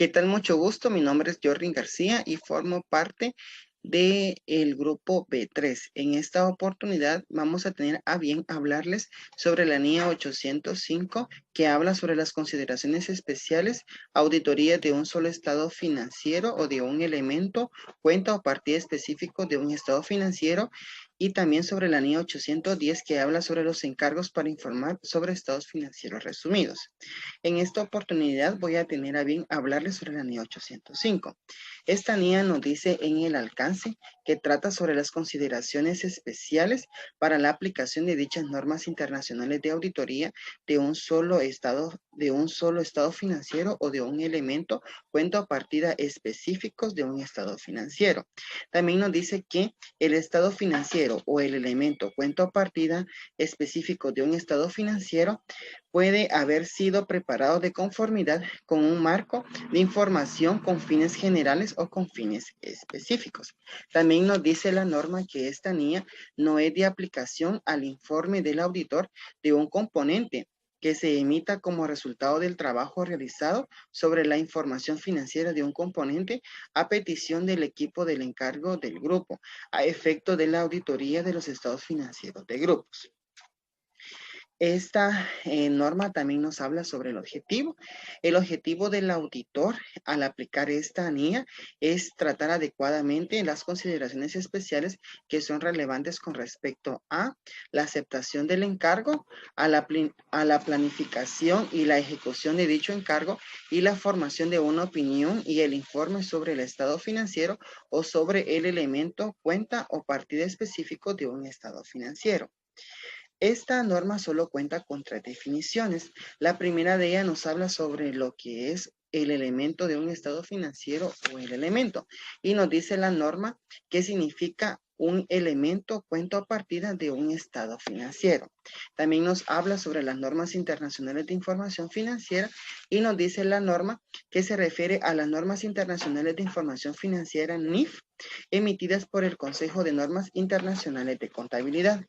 ¿Qué tal? Mucho gusto. Mi nombre es Jordan García y formo parte del grupo B3. En esta oportunidad vamos a tener a bien hablarles sobre la NIA 805 que habla sobre las consideraciones especiales, auditoría de un solo estado financiero o de un elemento, cuenta o partida específico de un estado financiero y también sobre la NIA 810 que habla sobre los encargos para informar sobre estados financieros resumidos. En esta oportunidad voy a tener a bien hablarles sobre la NIA 805. Esta NIA nos dice en el alcance que trata sobre las consideraciones especiales para la aplicación de dichas normas internacionales de auditoría de un solo estado financiero o de un elemento, cuenta o partida específicos de un estado financiero. También nos dice que el estado financiero o el elemento, cuenta o partida específico de un estado financiero puede haber sido preparado de conformidad con un marco de información con fines generales o con fines específicos. También nos dice la norma que esta NIA no es de aplicación al informe del auditor de un componente que se emita como resultado del trabajo realizado sobre la información financiera de un componente a petición del equipo del encargo del grupo, a efecto de la auditoría de los estados financieros de grupos. Esta norma también nos habla sobre el objetivo. El objetivo del auditor al aplicar esta NIA es tratar adecuadamente las consideraciones especiales que son relevantes con respecto a la aceptación del encargo, a la planificación y la ejecución de dicho encargo y la formación de una opinión y el informe sobre el estado financiero o sobre el elemento, cuenta o partida específico de un estado financiero. Esta norma solo cuenta con 3 definiciones. La primera de ellas nos habla sobre lo que es el elemento de un estado financiero o el elemento. Y nos dice la norma qué significa un elemento, cuenta o partida de un estado financiero. También nos habla sobre las normas internacionales de información financiera y nos dice la norma que se refiere a las normas internacionales de información financiera NIF emitidas por el Consejo de Normas Internacionales de Contabilidad.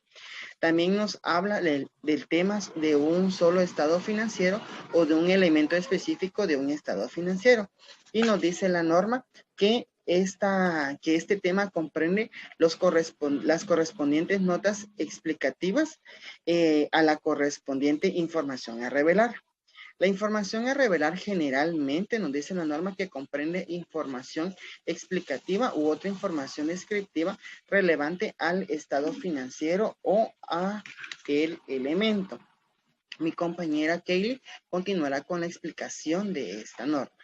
También nos habla del tema de un solo estado financiero o de un elemento específico de un estado financiero. Y nos dice la norma que este tema comprende las correspondientes notas explicativas a la correspondiente información a revelar. La información a revelar generalmente nos dice la norma que comprende información explicativa u otra información descriptiva relevante al estado financiero o a el elemento. Mi compañera Kaylee continuará con la explicación de esta norma.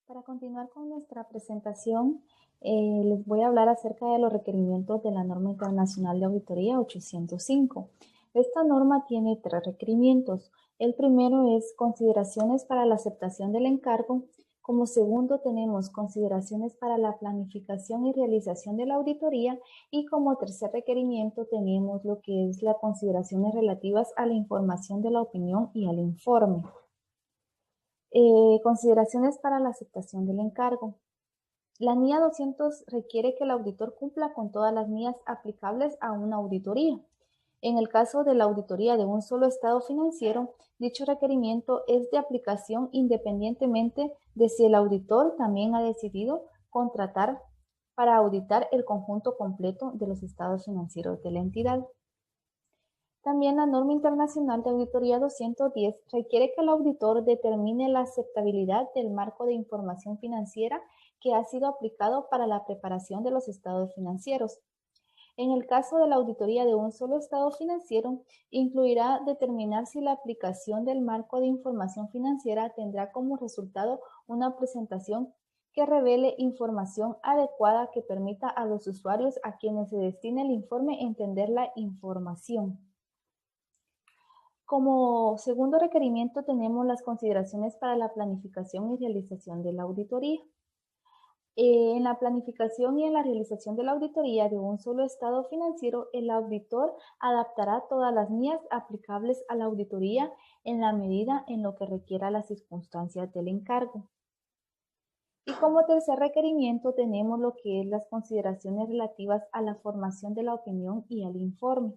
Para continuar con nuestra presentación, les voy a hablar acerca de los requerimientos de la norma internacional de auditoría 805. Esta norma tiene 3 requerimientos. El primero es consideraciones para la aceptación del encargo. Como segundo tenemos consideraciones para la planificación y realización de la auditoría. Y como tercer requerimiento tenemos lo que es las consideraciones relativas a la información de la opinión y al informe. Consideraciones para la aceptación del encargo. La NIA 200 requiere que el auditor cumpla con todas las NIAs aplicables a una auditoría. En el caso de la auditoría de un solo estado financiero, dicho requerimiento es de aplicación independientemente de si el auditor también ha decidido contratar para auditar el conjunto completo de los estados financieros de la entidad. También la norma internacional de auditoría 210 requiere que el auditor determine la aceptabilidad del marco de información financiera que ha sido aplicado para la preparación de los estados financieros. En el caso de la auditoría de un solo estado financiero, incluirá determinar si la aplicación del marco de información financiera tendrá como resultado una presentación que revele información adecuada que permita a los usuarios a quienes se destine el informe entender la información. Como segundo requerimiento tenemos las consideraciones para la planificación y realización de la auditoría. En la planificación y en la realización de la auditoría de un solo estado financiero, el auditor adaptará todas las NIAs aplicables a la auditoría en la medida en lo que requiera las circunstancias del encargo. Y como tercer requerimiento tenemos lo que es las consideraciones relativas a la formación de la opinión y al informe.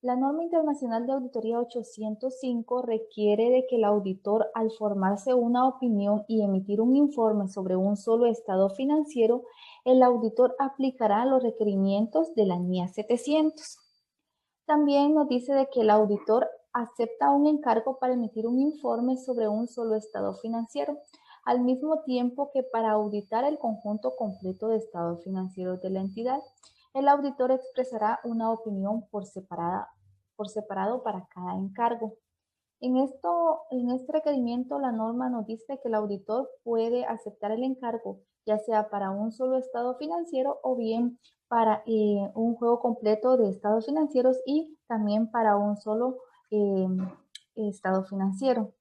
La norma internacional de auditoría 805 requiere de que el auditor, al formarse una opinión y emitir un informe sobre un solo estado financiero, el auditor aplicará los requerimientos de la NIA 700. También nos dice de que el auditor acepta un encargo para emitir un informe sobre un solo estado financiero, al mismo tiempo que para auditar el conjunto completo de estados financieros de la entidad. El auditor expresará una opinión por separado para cada encargo. En este requerimiento, la norma nos dice que el auditor puede aceptar el encargo, ya sea para un solo estado financiero o bien para un juego completo de estados financieros y también para un solo estado financiero.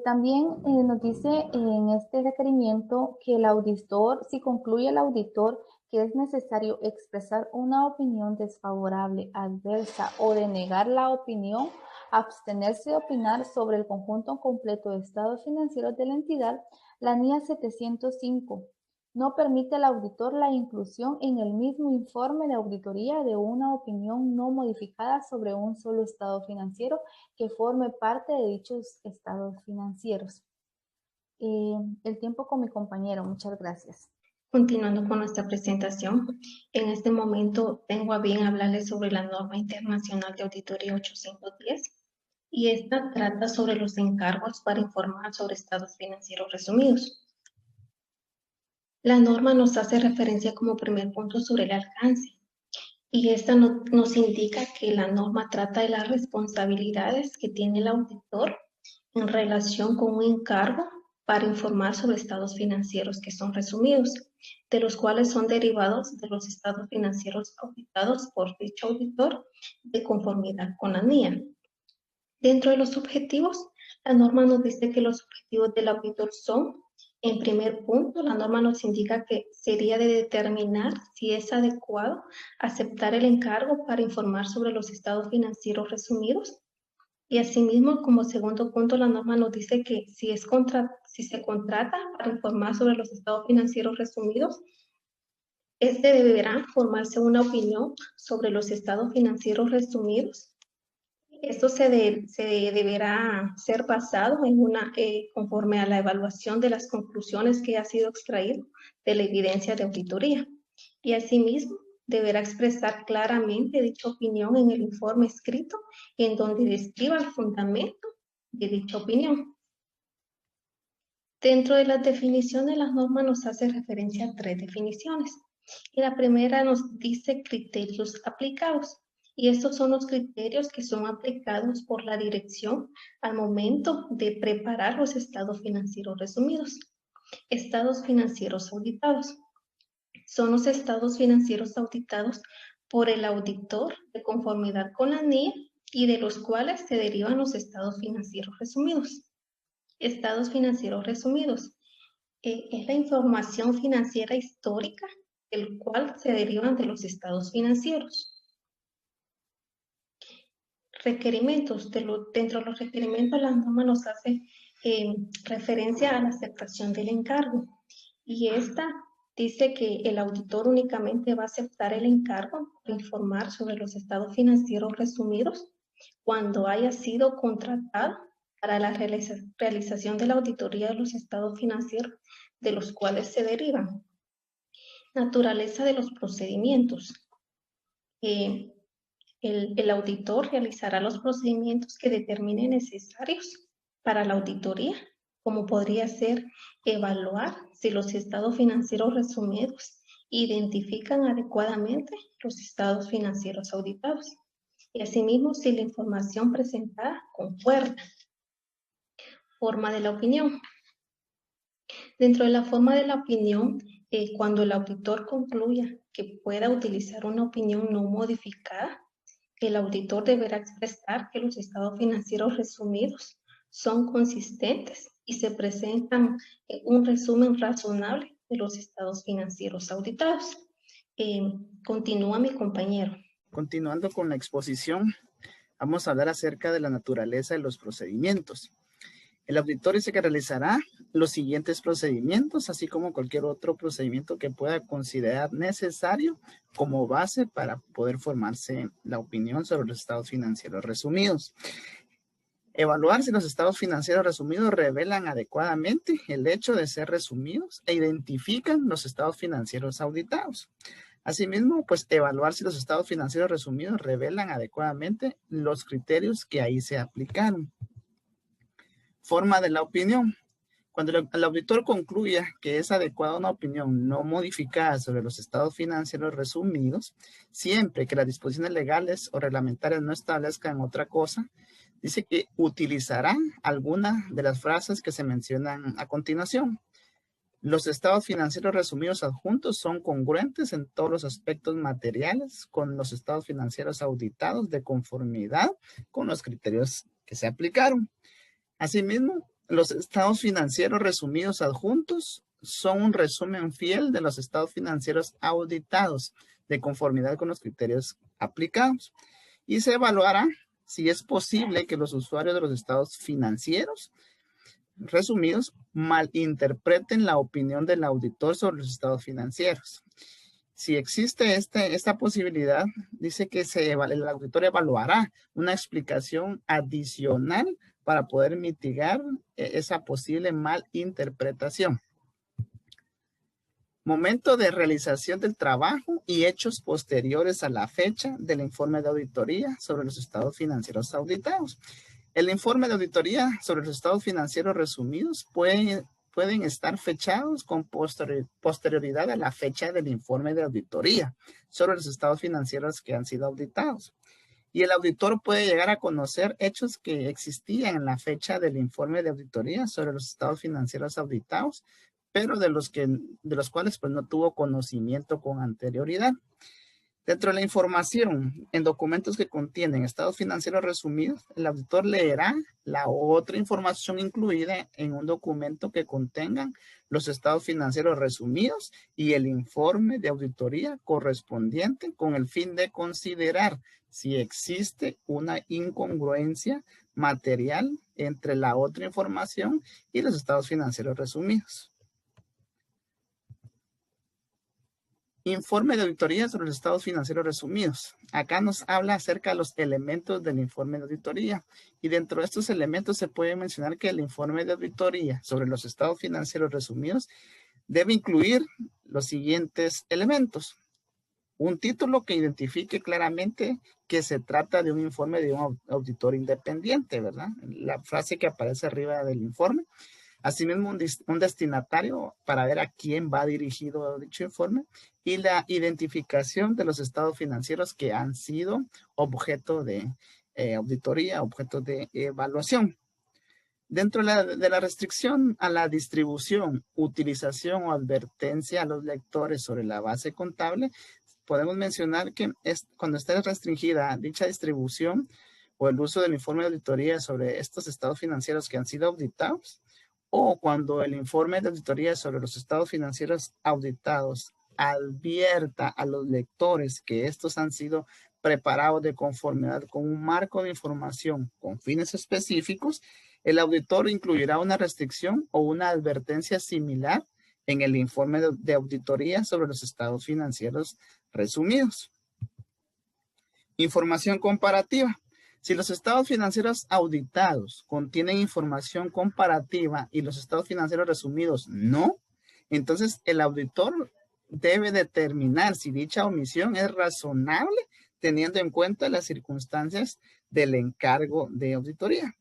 También nos dice en este requerimiento que el auditor, si concluye el auditor que es necesario expresar una opinión desfavorable, adversa o denegar la opinión, abstenerse de opinar sobre el conjunto completo de estados financieros de la entidad, la NIA 705 no permite al auditor la inclusión en el mismo informe de auditoría de una opinión no modificada sobre un solo estado financiero que forme parte de dichos estados financieros. El tiempo con mi compañero. Muchas gracias. Continuando con nuestra presentación, en este momento tengo a bien hablarles sobre la norma internacional de auditoría 810 y esta trata sobre los encargos para informar sobre estados financieros resumidos. La norma nos hace referencia como primer punto sobre el alcance y esta nos indica que la norma trata de las responsabilidades que tiene el auditor en relación con un encargo para informar sobre estados financieros que son resumidos, de los cuales son derivados de los estados financieros auditados por dicho auditor de conformidad con la NIA. Dentro de los objetivos, la norma nos dice que los objetivos del auditor son, en primer punto, la norma nos indica que sería de determinar si es adecuado aceptar el encargo para informar sobre los estados financieros resumidos. Y asimismo, como segundo punto, la norma nos dice que si se contrata para informar sobre los estados financieros resumidos, deberá formarse una opinión sobre los estados financieros resumidos. Esto se deberá ser basado en conforme a la evaluación de las conclusiones que ha sido extraído de la evidencia de auditoría. Y asimismo, deberá expresar claramente dicha opinión en el informe escrito en donde describa el fundamento de dicha opinión. Dentro de las definiciones, la norma nos hace referencia a 3 definiciones. Y la primera nos dice criterios aplicados. Y estos son los criterios que son aplicados por la dirección al momento de preparar los estados financieros resumidos. Estados financieros auditados. Son los estados financieros auditados por el auditor de conformidad con la NIA y de los cuales se derivan los estados financieros resumidos. Estados financieros resumidos es la información financiera histórica del cual se derivan de los estados financieros. Requerimientos. Dentro de los requerimientos, la norma nos hace referencia a la aceptación del encargo. Y esta dice que el auditor únicamente va a aceptar el encargo de informar sobre los estados financieros resumidos cuando haya sido contratado para la realización de la auditoría de los estados financieros de los cuales se derivan. Naturaleza de los procedimientos. El auditor realizará los procedimientos que determine necesarios para la auditoría, como podría ser evaluar si los estados financieros resumidos identifican adecuadamente los estados financieros auditados y asimismo si la información presentada concuerda. Forma de la opinión. Dentro de la forma de la opinión, cuando el auditor concluya que pueda utilizar una opinión no modificada, el auditor deberá expresar que los estados financieros resumidos son consistentes y se presentan un resumen razonable de los estados financieros auditados. Continúa mi compañero. Continuando con la exposición, vamos a hablar acerca de la naturaleza de los procedimientos. El auditor dice que realizará los siguientes procedimientos, así como cualquier otro procedimiento que pueda considerar necesario como base para poder formarse la opinión sobre los estados financieros resumidos. Evaluar si los estados financieros resumidos revelan adecuadamente el hecho de ser resumidos e identifican los estados financieros auditados. Asimismo, pues evaluar si los estados financieros resumidos revelan adecuadamente los criterios que ahí se aplicaron. Forma de la opinión. Cuando el auditor concluya que es adecuada una opinión no modificada sobre los estados financieros resumidos, siempre que las disposiciones legales o reglamentarias no establezcan otra cosa, dice que utilizará alguna de las frases que se mencionan a continuación. Los estados financieros resumidos adjuntos son congruentes en todos los aspectos materiales con los estados financieros auditados de conformidad con los criterios que se aplicaron. Asimismo, los estados financieros resumidos adjuntos son un resumen fiel de los estados financieros auditados de conformidad con los criterios aplicados. Y se evaluará si es posible que los usuarios de los estados financieros resumidos malinterpreten la opinión del auditor sobre los estados financieros. Si existe esta posibilidad, dice que el auditor evaluará una explicación adicional para poder mitigar esa posible malinterpretación. Momento de realización del trabajo y hechos posteriores a la fecha del informe de auditoría sobre los estados financieros auditados. El informe de auditoría sobre los estados financieros resumidos pueden estar fechados con posterioridad a la fecha del informe de auditoría sobre los estados financieros que han sido auditados. Y el auditor puede llegar a conocer hechos que existían en la fecha del informe de auditoría sobre los estados financieros auditados, pero de los cuales pues no tuvo conocimiento con anterioridad. Dentro de la información en documentos que contienen estados financieros resumidos, el auditor leerá la otra información incluida en un documento que contengan los estados financieros resumidos y el informe de auditoría correspondiente con el fin de considerar si existe una incongruencia material entre la otra información y los estados financieros resumidos. Informe de auditoría sobre los estados financieros resumidos. Acá nos habla acerca de los elementos del informe de auditoría. Y dentro de estos elementos se puede mencionar que el informe de auditoría sobre los estados financieros resumidos debe incluir los siguientes elementos. Un título que identifique claramente que se trata de un informe de un auditor independiente, ¿verdad? La frase que aparece arriba del informe. Asimismo, un destinatario para ver a quién va dirigido dicho informe y la identificación de los estados financieros que han sido objeto de auditoría, objeto de evaluación. Dentro de la restricción a la distribución, utilización o advertencia a los lectores sobre la base contable, podemos mencionar que cuando esté restringida dicha distribución o el uso del informe de auditoría sobre estos estados financieros que han sido auditados, o cuando el informe de auditoría sobre los estados financieros auditados advierta a los lectores que estos han sido preparados de conformidad con un marco de información con fines específicos, el auditor incluirá una restricción o una advertencia similar en el informe de auditoría sobre los estados financieros resumidos. Información comparativa. Si los estados financieros auditados contienen información comparativa y los estados financieros resumidos no, entonces el auditor debe determinar si dicha omisión es razonable teniendo en cuenta las circunstancias del encargo de auditoría.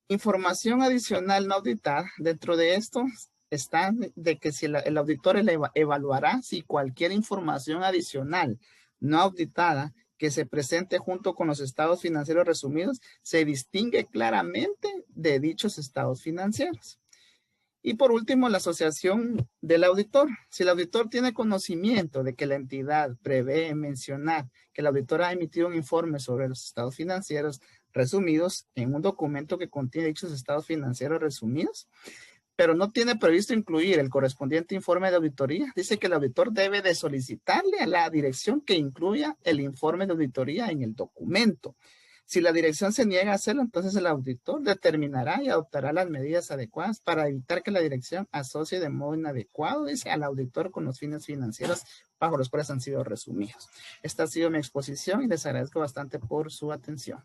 Información adicional no auditada. Dentro de esto está de que si el auditor evaluará si cualquier información adicional no auditada que se presente junto con los estados financieros resumidos se distingue claramente de dichos estados financieros. Y por último, la asociación del auditor. Si el auditor tiene conocimiento de que la entidad prevé mencionar que el auditor ha emitido un informe sobre los estados financieros resumidos en un documento que contiene dichos estados financieros resumidos, pero no tiene previsto incluir el correspondiente informe de auditoría, dice que el auditor debe de solicitarle a la dirección que incluya el informe de auditoría en el documento. Si la dirección se niega a hacerlo, entonces el auditor determinará y adoptará las medidas adecuadas para evitar que la dirección asocie de modo inadecuado, dice, al auditor con los fines financieros bajo los cuales han sido resumidos. Esta ha sido mi exposición y les agradezco bastante por su atención.